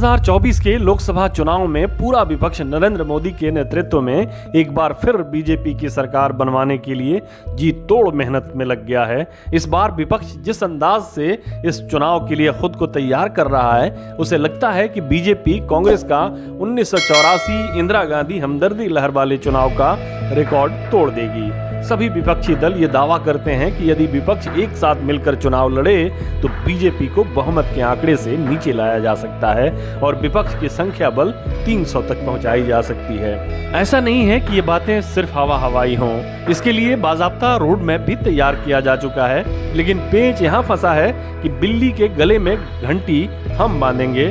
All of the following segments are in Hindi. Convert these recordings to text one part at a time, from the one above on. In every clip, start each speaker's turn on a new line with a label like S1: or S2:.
S1: 2024 के लोकसभा चुनाव में पूरा विपक्ष नरेंद्र मोदी के नेतृत्व में एक बार फिर बीजेपी की सरकार बनवाने के लिए जी तोड़ मेहनत में लग गया है। इस बार विपक्ष जिस अंदाज से इस चुनाव के लिए खुद को तैयार कर रहा है, उसे लगता है कि बीजेपी कांग्रेस का 1984 इंदिरा गांधी हमदर्दी लहर वाले चुनाव का रिकॉर्ड तोड़ देगी। सभी विपक्षी दल ये दावा करते हैं कि यदि विपक्ष एक साथ मिलकर चुनाव लड़े तो बीजेपी को बहुमत के आंकड़े से नीचे लाया जा सकता है और विपक्ष की संख्या बल 300 तक पहुंचाई जा सकती है। ऐसा नहीं है कि ये बातें सिर्फ हवाई हों, इसके लिए बाजाब्ता रोड मैप भी तैयार किया जा चुका है। लेकिन पेंच यहाँ फंसा है कि बिल्ली के गले में घंटी हम बांधेंगे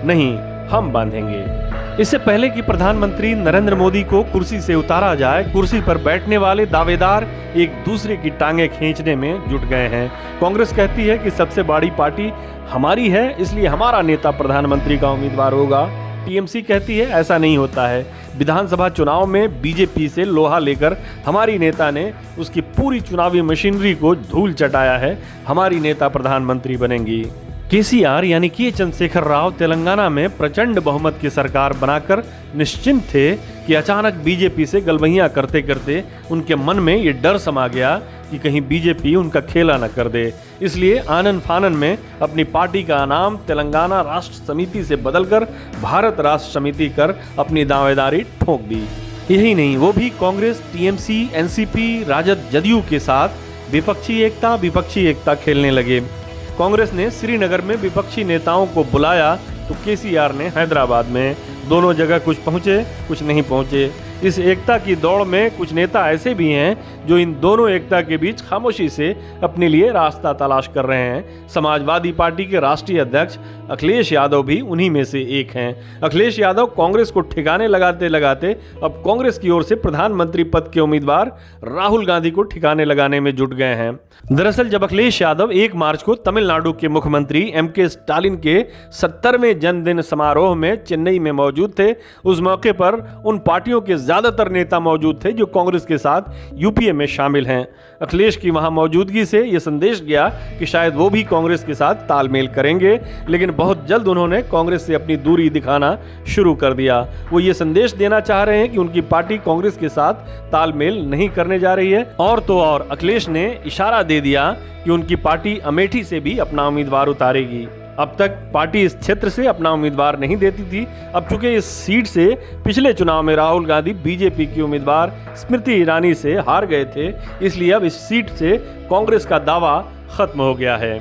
S1: नहीं, हम बांधेंगे। इससे पहले कि प्रधानमंत्री नरेंद्र मोदी को कुर्सी से उतारा जाए, कुर्सी पर बैठने वाले दावेदार एक दूसरे की टांगें खींचने में जुट गए हैं। कांग्रेस कहती है कि सबसे बड़ी पार्टी हमारी है, इसलिए हमारा नेता प्रधानमंत्री का उम्मीदवार होगा। टीएमसी कहती है ऐसा नहीं होता है, विधानसभा चुनाव में बीजेपी से लोहा लेकर हमारी नेता ने उसकी पूरी चुनावी मशीनरी को धूल चटाया है, हमारी नेता प्रधानमंत्री बनेंगी। केसीआर यानी के चंद्रशेखर राव तेलंगाना में प्रचंड बहुमत की सरकार बनाकर निश्चिंत थे कि अचानक बीजेपी से गलबहियां करते करते उनके मन में ये डर समा गया कि कहीं बीजेपी उनका खेला न कर दे। इसलिए आनन फानन में अपनी पार्टी का नाम तेलंगाना राष्ट्र समिति से बदलकर भारत राष्ट्र समिति कर अपनी दावेदारी ठोक दी। यही नहीं, वो भी कांग्रेस, टीएमसी, एनसीपी, राजद, जदयू के साथ विपक्षी एकता खेलने लगे। कांग्रेस ने श्रीनगर में विपक्षी नेताओं को बुलाया तो केसीआर ने हैदराबाद में। दोनों जगह कुछ पहुंचे, कुछ नहीं पहुंचे। इस एकता की दौड़ में कुछ नेता ऐसे भी हैं जो इन दोनों एकता के बीच खामोशी से अपने लिए रास्ता तलाश कर रहे हैं। समाजवादी पार्टी के राष्ट्रीय अध्यक्ष अखिलेश यादव भी उन्हीं में से एक हैं। अखिलेश यादव कांग्रेस को ठिकाने लगाते लगाते अब कांग्रेस की ओर से प्रधानमंत्री पद के उम्मीदवार राहुल गांधी को ठिकाने लगाने में जुट गए हैं। दरअसल जब अखिलेश यादव 1 मार्च को तमिलनाडु के मुख्यमंत्री एमके स्टालिन के 70वें जन्मदिन समारोह में चेन्नई में मौजूद थे, उस मौके पर उन पार्टियों के ज्यादातर नेता मौजूद थे जो कांग्रेस के साथ यूपीए में शामिल हैं। अखिलेश की वहां मौजूदगी से यह संदेश गया कि शायद वो भी कांग्रेस के साथ तालमेल करेंगे, लेकिन बहुत जल्द उन्होंने कांग्रेस से अपनी दूरी दिखाना शुरू कर दिया। वो ये संदेश देना चाह रहे हैं कि उनकी पार्टी कांग्रेस के साथ तालमेल नहीं करने जा रही है। और तो और अखिलेश ने इशारा दे दिया कि उनकी पार्टी अमेठी से भी अपना उम्मीदवार उतारेगी। अब तक पार्टी इस क्षेत्र से अपना उम्मीदवार नहीं देती थी। अब चूंकि इस सीट से पिछले चुनाव में राहुल गांधी बीजेपी की उम्मीदवार स्मृति ईरानी से हार गए थे, इसलिए अब इस सीट से कांग्रेस का दावा खत्म हो गया है।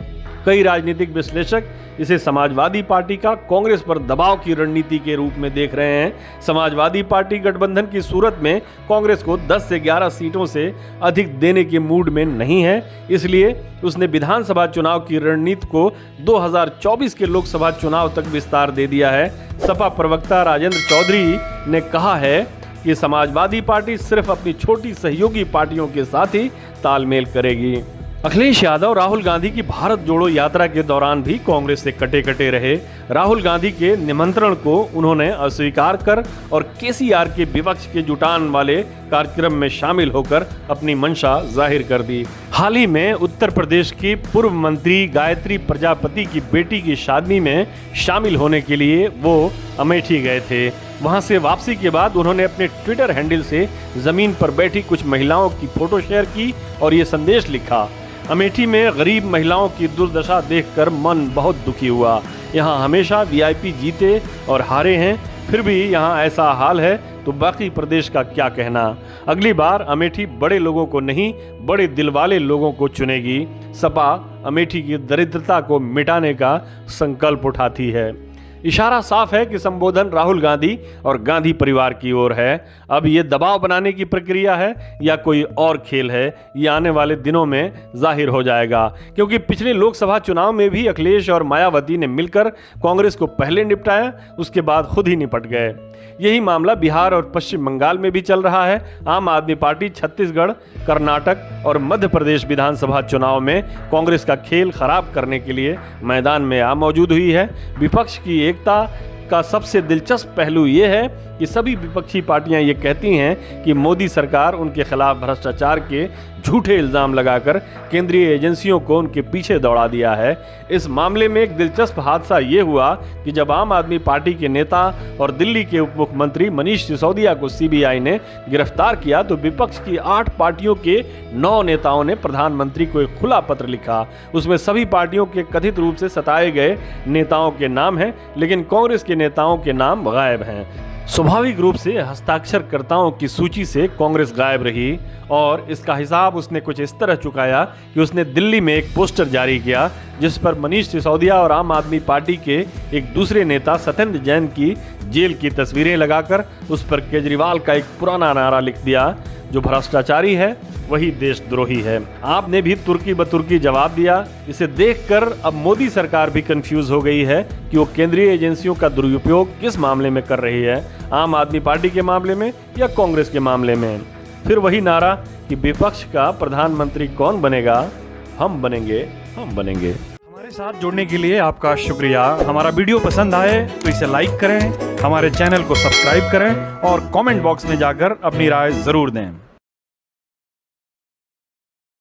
S1: कई राजनीतिक विश्लेषक इसे समाजवादी पार्टी का कांग्रेस पर दबाव की रणनीति के रूप में देख रहे हैं। समाजवादी पार्टी गठबंधन की सूरत में कांग्रेस को 10 से 11 सीटों से अधिक देने के मूड में नहीं है, इसलिए उसने विधानसभा चुनाव की रणनीति को 2024 के लोकसभा चुनाव तक विस्तार दे दिया है। सपा प्रवक्ता राजेंद्र चौधरी ने कहा है कि समाजवादी पार्टी सिर्फ अपनी छोटी सहयोगी पार्टियों के साथ ही तालमेल करेगी। अखिलेश यादव राहुल गांधी की भारत जोड़ो यात्रा के दौरान भी कांग्रेस से कटे रहे। राहुल गांधी के निमंत्रण को उन्होंने अस्वीकार कर और केसीआर के विपक्ष के जुटान वाले कार्यक्रम में शामिल होकर अपनी मंशा जाहिर कर दी। हाल ही में उत्तर प्रदेश की पूर्व मंत्री गायत्री प्रजापति की बेटी की शादी में शामिल होने के लिए वो अमेठी गए थे। वहां से वापसी के बाद उन्होंने अपने ट्विटर हैंडल से जमीन पर बैठी कुछ महिलाओं की फोटो शेयर की और ये संदेश लिखा, अमेठी में गरीब महिलाओं की दुर्दशा देखकर मन बहुत दुखी हुआ। यहाँ हमेशा वीआईपी जीते और हारे हैं, फिर भी यहाँ ऐसा हाल है तो बाकी प्रदेश का क्या कहना। अगली बार अमेठी बड़े लोगों को नहीं, बड़े दिल वाले लोगों को चुनेगी। सपा अमेठी की दरिद्रता को मिटाने का संकल्प उठाती है। इशारा साफ है कि संबोधन राहुल गांधी और गांधी परिवार की ओर है। अब ये दबाव बनाने की प्रक्रिया है या कोई और खेल है, ये आने वाले दिनों में जाहिर हो जाएगा, क्योंकि पिछले लोकसभा चुनाव में भी अखिलेश और मायावती ने मिलकर कांग्रेस को पहले निपटाया, उसके बाद खुद ही निपट गए। यही मामला बिहार और पश्चिम बंगाल में भी चल रहा है। आम आदमी पार्टी छत्तीसगढ़, कर्नाटक और मध्य प्रदेश विधानसभा चुनाव में कांग्रेस का खेल खराब करने के लिए मैदान में आ मौजूद हुई है। विपक्ष की एकता का सबसे दिलचस्प पहलू ये है कि सभी विपक्षी पार्टियां ये कहती हैं कि मोदी सरकार उनके खिलाफ भ्रष्टाचार के झूठे इल्जाम लगाकर केंद्रीय एजेंसियों को उनके पीछे दौड़ा दिया है। इस मामले में एक दिलचस्प हादसा ये हुआ कि जब आम आदमी पार्टी के नेता और दिल्ली के उप मुख्यमंत्री मनीष सिसोदिया को सीबीआई ने गिरफ्तार किया तो विपक्ष की 8 पार्टियों के 9 नेताओं ने प्रधानमंत्री को एक खुला पत्र लिखा। उसमें सभी पार्टियों के कथित रूप से सताए गए नेताओं के नाम हैं, लेकिन कांग्रेस के नेताओं के नाम गायब हैं। स्वाभाविक रूप से हस्ताक्षरकर्ताओं की सूची से कांग्रेस गायब रही और इसका हिसाब उसने कुछ इस तरह चुकाया कि उसने दिल्ली में एक पोस्टर जारी किया जिस पर मनीष सिसोदिया और आम आदमी पार्टी के एक दूसरे नेता सत्येंद्र जैन की जेल की तस्वीरें लगाकर उस पर केजरीवाल का एक पुराना नारा लिख दिया, जो भ्रष्टाचारी है वही देशद्रोही है। आपने भी तुर्की बतुर्की जवाब दिया। इसे देखकर अब मोदी सरकार भी कंफ्यूज हो गई है कि वो केंद्रीय एजेंसियों का दुरुपयोग किस मामले में कर रही है, आम आदमी पार्टी के मामले में या कांग्रेस के मामले में। फिर वही नारा कि विपक्ष का प्रधानमंत्री कौन बनेगा, हम बनेंगे, हम बनेंगे।
S2: हमारे साथ जुड़ने के लिए आपका शुक्रिया। हमारा वीडियो पसंद आए तो इसे लाइक करें, हमारे चैनल को सब्सक्राइब करें और कमेंट बॉक्स में जाकर अपनी राय जरूर दें।